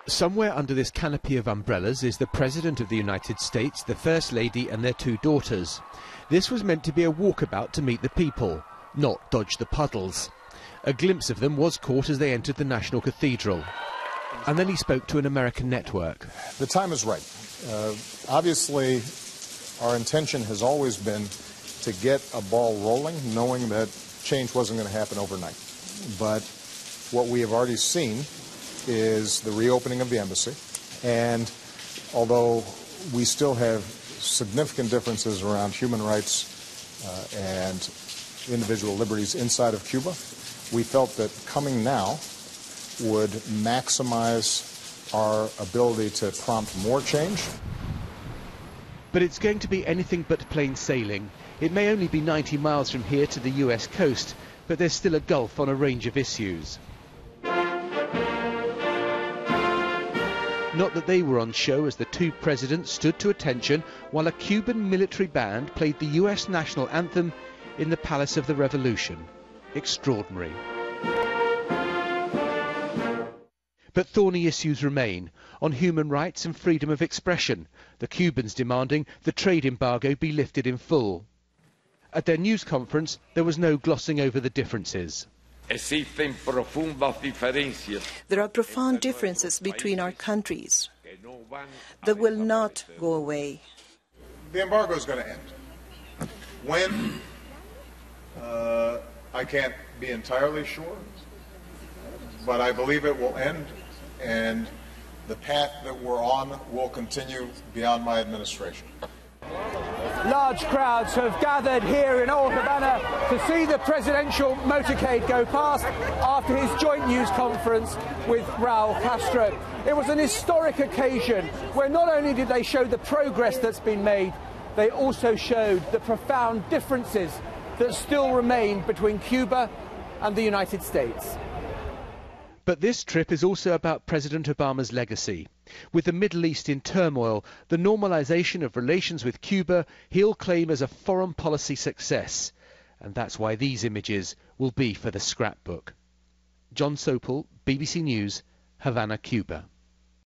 Somewhere under this canopy of umbrellas is the President of the United States, the First Lady and their two daughters. This was meant to be a walkabout to meet the people, not dodge the puddles. A glimpse of them was caught as they entered the National Cathedral. And then he spoke to an American network. The time is right. Obviously, our intention has always been to get a ball rolling, knowing that change wasn't going to happen overnight. But what we have already seen is the reopening of the embassy. And although we still have significant differences around human rights and individual liberties inside of Cuba, we felt that coming now would maximize our ability to prompt more change. But it's going to be anything but plain sailing. It may only be 90 miles from here to the US coast, but there's still a gulf on a range of issues. Not that they were on show as the two presidents stood to attention while a Cuban military band played the US national anthem in the Palace of the Revolution. Extraordinary. But thorny issues remain on human rights and freedom of expression, the Cubans demanding the trade embargo be lifted in full. At their news conference, there was no glossing over the differences. There are profound differences between our countries that will not go away. The embargo is going to end. When? I can't be entirely sure, but I believe it will end, and the path that we're on will continue beyond my administration. Large crowds have gathered here in Old Havana to see the presidential motorcade go past after his joint news conference with Raul Castro. It was an historic occasion where not only did they show the progress that's been made, they also showed the profound differences that still remain between Cuba and the United States. But this trip is also about President Obama's legacy. With the Middle East in turmoil, the normalization of relations with Cuba he'll claim as a foreign policy success. And that's why these images will be for the scrapbook. John Sopel, BBC News, Havana, Cuba.